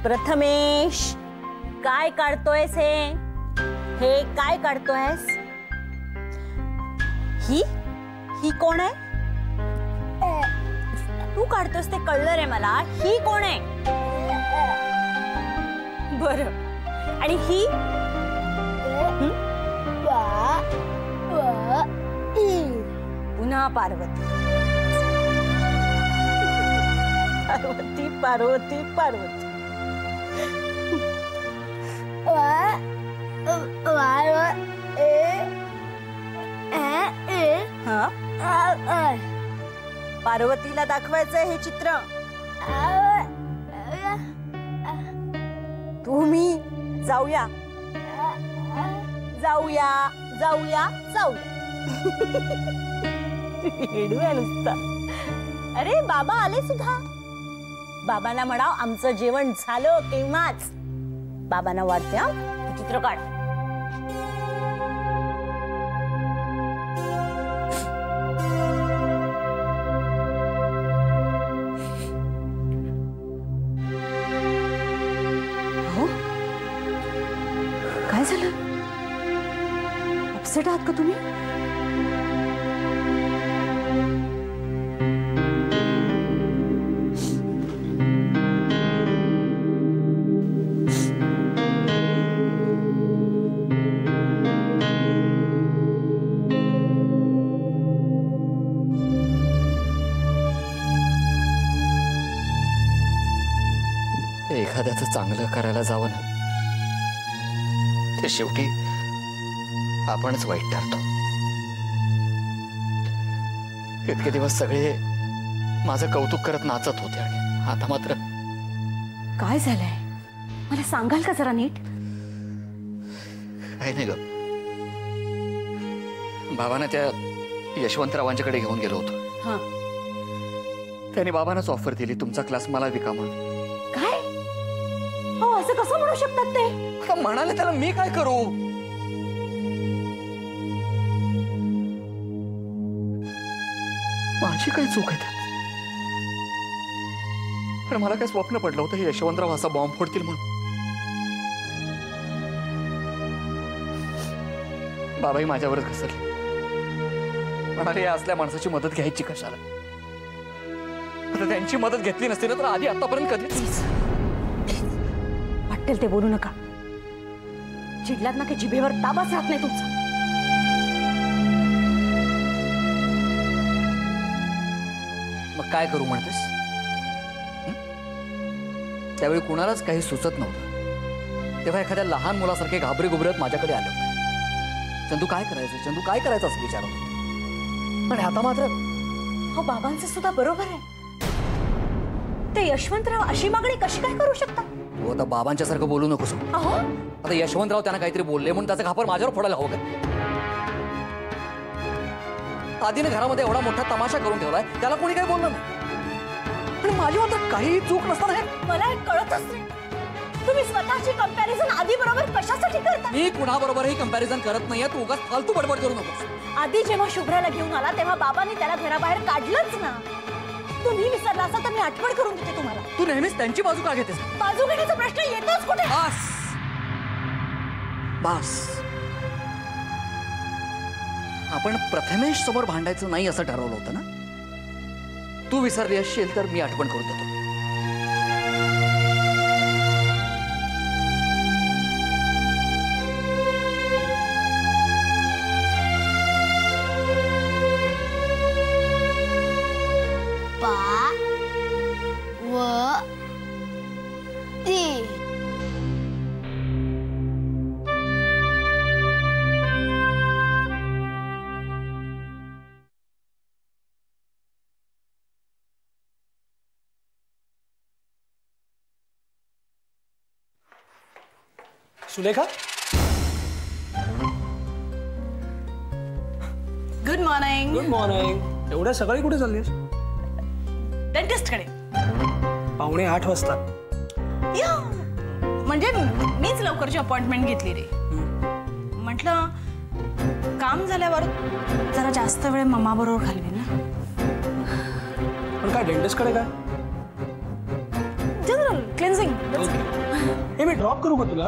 प्रथमेश, काय काढतोयस हे काय काढतोयस? ही कोण आहे? तू काढतोस ते कळलं रे मला. ही कोण आहे? बरं, आणि ही? पुन्हा पार्वती. पार्वती पार्वती पार्वती. पार्वतीला दाखवायचंय हे चित्र. तुम्ही जाऊया जाऊया जाऊया जाऊया. नुसता. अरे बाबा आले सुद्धा. बाबांना म्हणाव आमचं जेवण झालं केव्हाच. बाबांना वाटते तू चित्र काढ. हो, काय झालं? अपसेट आहात का तुम्ही? एखाद्याचं चांगलं करायला जावं ना, ते शेवटी आपणच वाईट ठरतो. इतके दिवस सगळे माझं कौतुक करत नाचत होते आणि आता मात्र. काय झालंय मला सांगाल का जरा नीट? काही नाही ग, बाबांना त्या यशवंतरावांच्याकडे घेऊन गेलो होतो. त्यांनी बाबांनाच ऑफर दिली तुमचा क्लास मला विका म्हणून. काय? हो, असं कसं म्हणू शकतात ते? म्हणाले त्याला मी काय करू? माझी काय चूक आहे त्यात? पण मला काय स्वप्न पडलं होतं हे यशवंतराव असा बॉम्ब फोडतील म्हणून. बाबाही माझ्यावरच घसरले. म्हणाले या असल्या माणसाची मदत घ्यायची कशाला? आता त्यांची मदत घेतली नसती ना तर आधी आतापर्यंत कधीच. वाटेल ते बोलू नका. चिडलात ना की जिभेवर ताबाच राहत नाही तुमचा. मग काय करू म्हणतेस? त्यावेळी कुणालाच काही सुचत नव्हतं. तेव्हा एखाद्या लहान मुलासारखे घाबरे गुबरत माझ्याकडे आले होते. चंदू काय करायचं, चंदू काय करायचं असं विचारत होते. पण आता मात्र हो, बाबांचं सुद्धा बरोबर आहे. ते यशवंतराव अशी मागणी कशी काय करू शकतात? हो, आता बाबांच्या सारखं बोलू नकोस. आता यशवंतराव त्यांना काहीतरी बोलले म्हणून त्याचा घापर माझ्यावर फोडायला हवं का? आधीने घरामध्ये एवढा मोठा तमाशा करून ठेवलाय, त्याला कोणी काही बोललं नाही. पण माझी मात्र काही चूक नसताना हे मला हे कळतच नाही. तुम्ही स्वतःची कंपॅरिझन आधी बरोबर कशासाठी करता? मी कुणाबरोबरही कंपॅरिझन करत नाहीये. तू उगाच फालतू बडबड करू नकोस. आधी जेव्हा शुभ्राला घेऊन आला तेव्हा बाबांनी त्याला घराबाहेर काढलंच ना. तुम्ही विसरला असा तर मी आठवण करून देते तुम्हाला. तू नेहमीच त्यांची बाजू का घेतेस? बाजू घेण्याचा प्रश्न येतोच कुठे? बस बस. आपण प्रथमेश समोर भांडायचं नाही असं ठरवलं होतं ना. तू विसरली असशील तर मी आठवण करून देतो. Sulekha, good morning. Good morning. एवढ्या सकाळी कुठे चाललीस? डेंटिस्ट कडे. 7:45 वाजता? या म्हणजे मीच लवकरची अपॉइंटमेंट घेतली रे. म्हटलं काम झाल्यावर जरा जास्त वेळ मम्मा बरोबर घालवी ना. पण काय डेंटिस्ट कडे काय? General cleansing. हे मी ड्रॉप करू का तुला?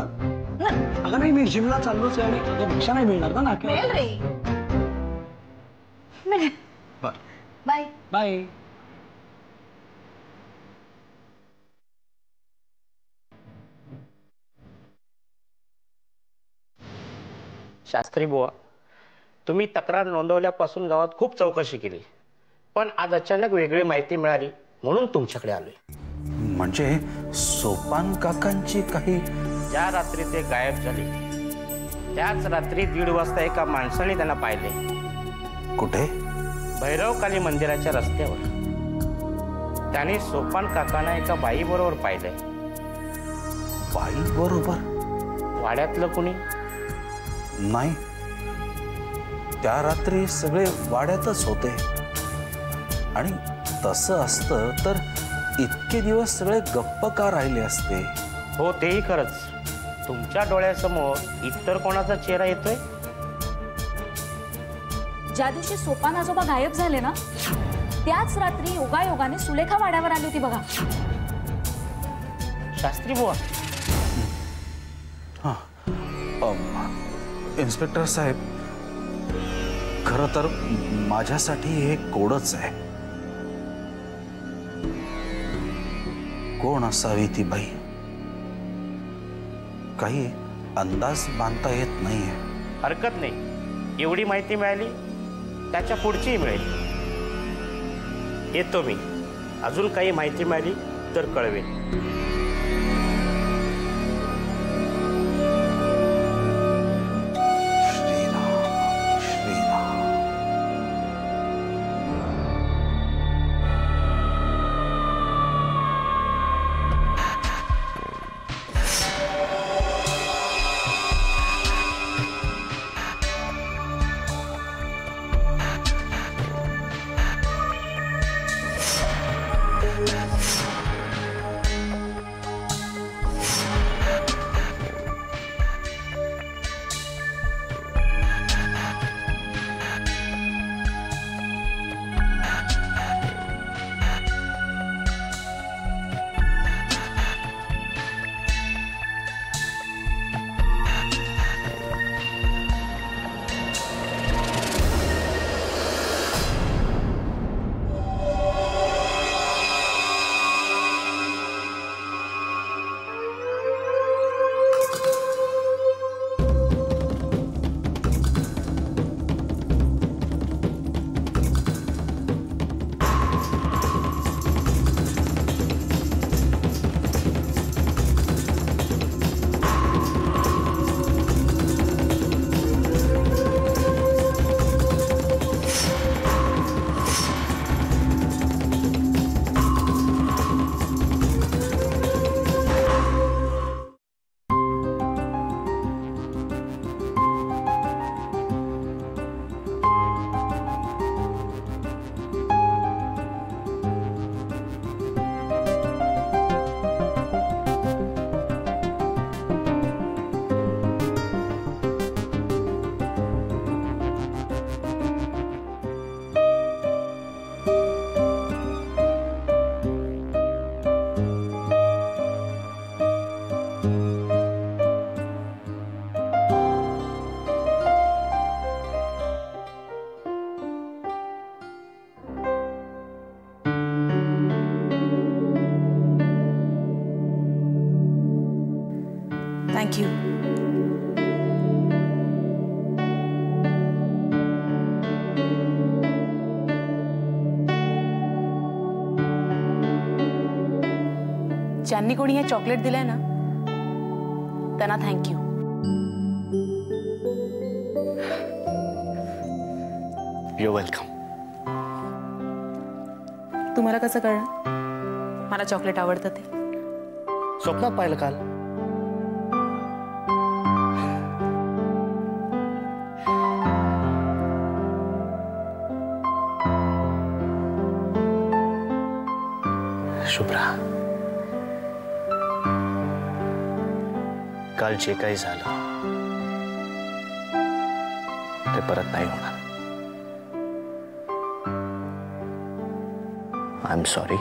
अगं नाही, मी जिमला चाललोच आहे आणि भिक्षा नाही मिळणार ना नाक्यावर. बाय. बाय. शास्त्री बुवा, तुम्ही तक्रार नोंदवल्यापासून गावात खूप चौकशी केली, पण आज अचानक वेगळी माहिती मिळाली म्हणून तुमच्याकडे आलोय. म्हणजे सोपान काकांची काही? ज्या रात्री ते गायब झाले त्याच रात्री 1:30 वाजता एका माणसाने त्यांना पाहिले. कुठे? भैरवकाली मंदिराच्या रस्त्यावर. त्याने सोपान काकांना एका बाईबरोबर पाहिलंय. बाई बरोबर? वाड्यातलं कुणी? नाही, त्या रात्री सगळे वाड्यातच होते. आणि तसं असतं तर इतके दिवस सगळे गप्प का राहिले असते? हो, तेही खरंच. तुमच्या डोळ्यासमोर इतर कोणाचा चेहरा येतोय? ज्या दिवशी सोपान आजोबा गायब झाले ना, त्याच रात्री योगायोगाने सुलेखा वाड्यावर आली होती बघा. शास्त्री बुवा, इन्स्पेक्टर साहेब, खरं तर माझ्यासाठी हे कोडच आहे. कोण असावी ती बाई? काही अंदाज बांधता येत नाहीये. हरकत नाही. एवढी माहिती मिळाली, त्याच्या पुढचीही मिळेल. येतो मी. अजून काही माहिती मिळाली तर कळवेल. Thank you. ज्यांनी कोणी हे चॉकलेट दिलंय ना, त्यांना थँक्यू. You welcome. तुम्हाला कसं कळलं मला चॉकलेट आवडतं ते? स्वप्नात पाहिलं काल. शुभ्रा, काल जे काही झालं ते परत नाही होणार. I am sorry.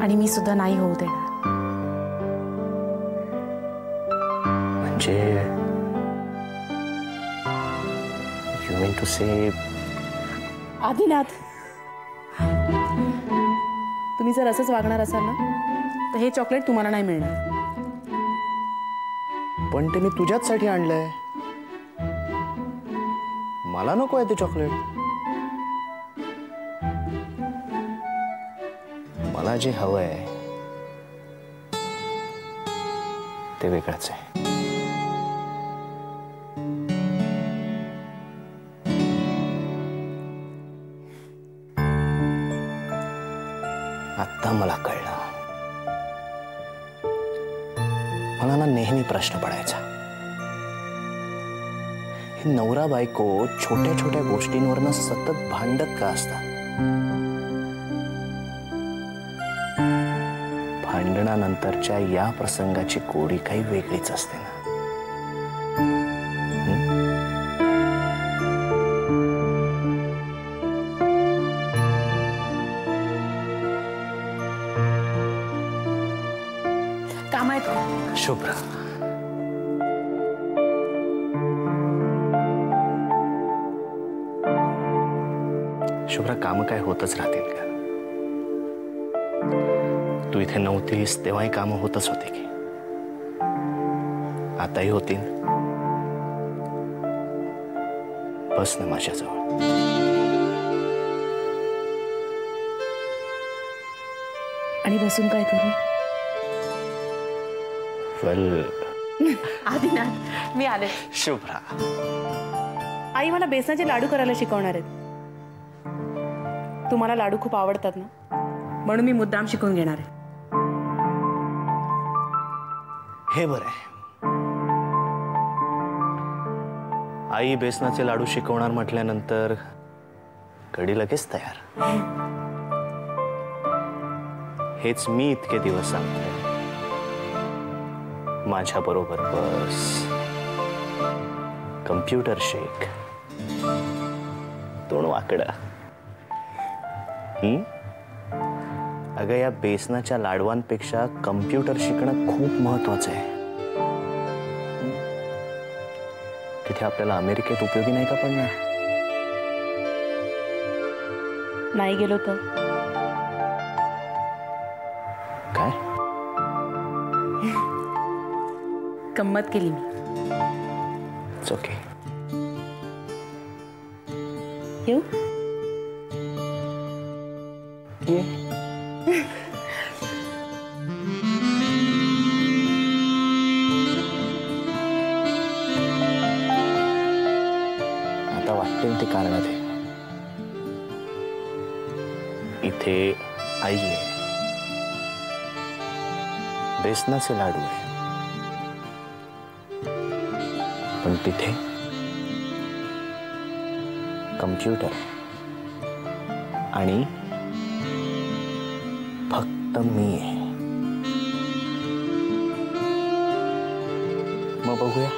आणि मी सुद्धा नाही होऊ देणार. म्हणजे यू मीन टू से आदिनाथ, तुम्ही जर असंच वागणार असाल ना तर हे चॉकलेट तुम्हाला नाही मिळणार. पण ते मी तुझ्याचसाठी आणलंय. मला नको आहे ते चॉकलेट. मला जे हवंय ते वेगळंच आहे. आता मला कळलं. मला ना नेहमी प्रश्न पडायचा, हे नवरा बायको छोट्या छोट्या गोष्टींवरनं सतत भांडत का असतात? भांडणानंतरच्या या प्रसंगाची कोडी काही वेगळीच असते ना. काम आहेत का? शुभ्रा, शुभ्रा, काम काय होतच राहतील का? तू इथे नव्हतीस तेव्हाही कामं होतच होते की आताही होतील. बस ना माझ्याजवळ. आणि बसून काय करू? वेल, आदिनाथ, मी आले. शुभ्रा, आई मला बेसनाचे लाडू करायला शिकवणार आहेत. तुम्हाला लाडू खूप आवडतात ना, म्हणून मी मुद्दाम शिकून घेणार आहे. हे बरं आहे. आई बेसनाचे लाडू शिकवणार म्हटल्यानंतर कडी लगेच तयार. हेच मी इतके दिवस सांगतोय. माझ्या बरोबर बस, कम्प्युटर शिक, तोंड वाकडं. अगं, या बेसनाच्या लाडवांपेक्षा कम्प्युटर शिकणं खूप महत्वाचं आहे. तिथे आपल्याला अमेरिकेत उपयोगी नाही का पडणार? नाही गेलो तर काय? गंमत केली मी. It's okay. येऊ? ये. आता वाटतील ती कारण आहे. इथे आई आहे, बेसनाचे लाडू आहे, पण तिथे कम्प्युटर आणि फक्त मी आहे. मग बघूया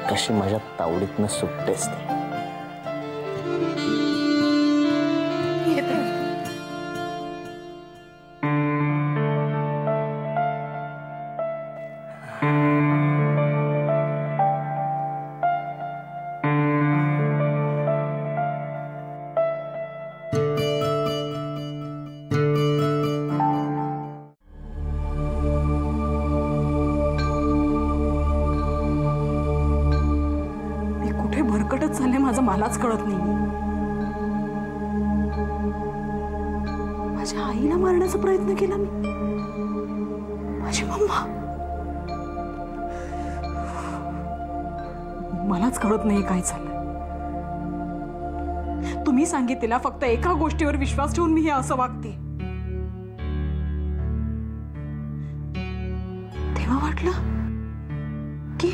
कशी माझ्या तावडीतनं सुटतेच ते. भरकटच झाले माझं, मलाच कळत नाही. माझ्या आईला मारण्याचा प्रयत्न केला मी, माझी मम्मा. मलाच कळत नाही काय चाललंय. तुम्ही सांगितलेला फक्त एका गोष्टीवर विश्वास ठेवून मी हे असं वागते. तेव्हा वाटलं की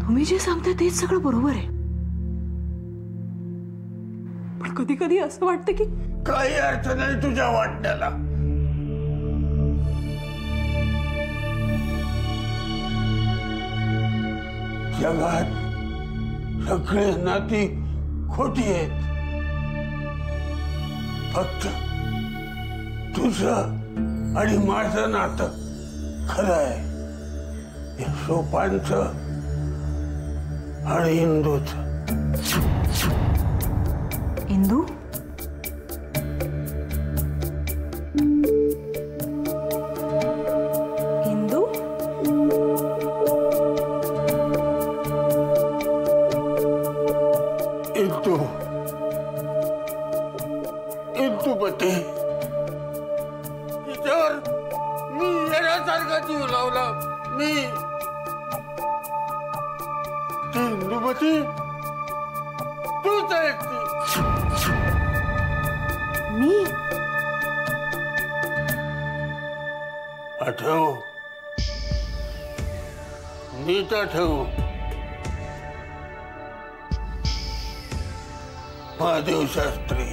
तुम्ही जे सांगताय तेच सगळं बरोबर आहे. पण कधी कधी असं वाटतं की काही अर्थ नाही तुझ्या वाटण्याला. जगात सगळे नाती खोटी आहेत. तुझं आणि माझं नातं खरं आहे. या सोपानचं आणि इंदूचं. इंदू इंदू इंदू इंदूपती, तिच्यावर मी येण्यासारखा जीव लावला. मी ती इंदूपती तूच आहेस ती. मी आठव, नीट आठव. महादेव शास्त्री,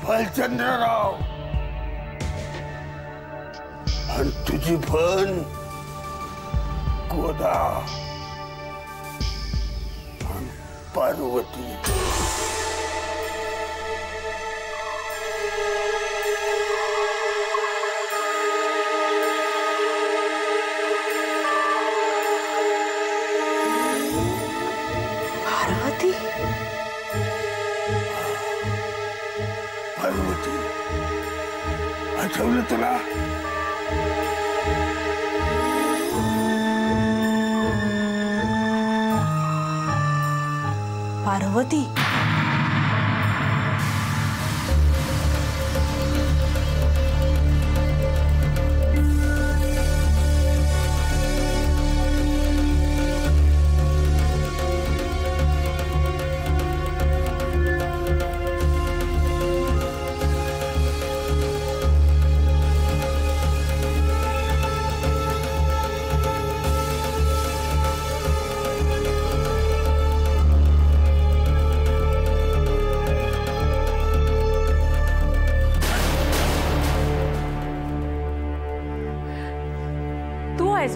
भालचंद्रराव आणि तुझी बहीण गोदा आणि पार्वती. पार्वती पार्वती, आठवलं तुला? पार्वती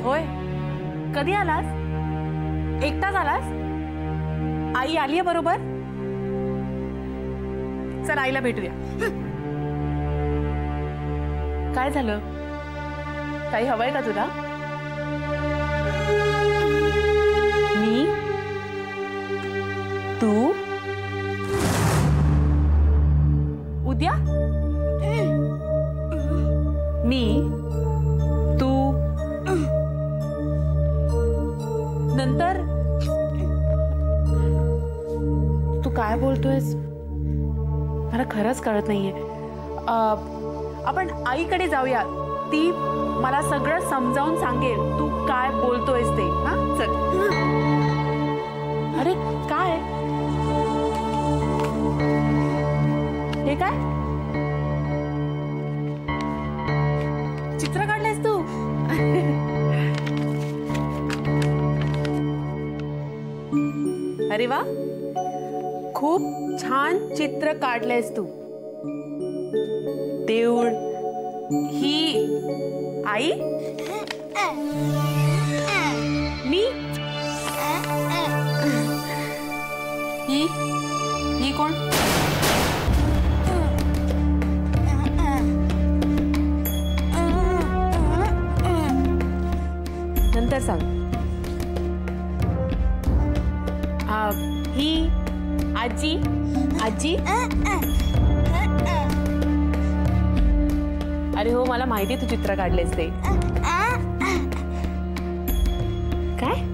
होय, कधी आलास? एकटाच आलास? आई आलीये बरोबर? चल आईला भेटूया. काय झालं? काही हवंय का तुला? मी, तू, उद्या मी, तू, नंतर तू काय बोलतोयस? मला खरंच कळत नाहीये. आपण आईकडे जाऊया, ती मला सगळं समजावून सांगेल तू काय बोलतोयस ते. हा चल. अरे काय हे? काय चित्र काढलंयस तू? अरे वा, खूप छान चित्र काढलंयस तू. देऊळ, ही आई, मी, ही कोण? नंतर सांग. ही आजी, आजी. अरे हो, मला माहिती तू चित्र काढलेस ते. काय?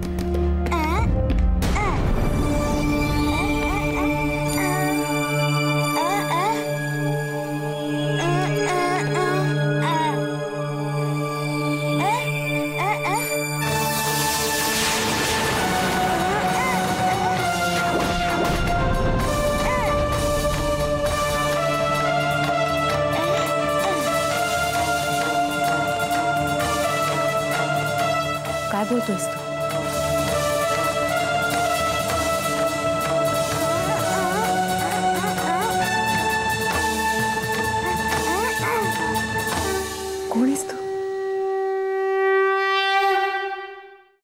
काय बोलतोयस तू?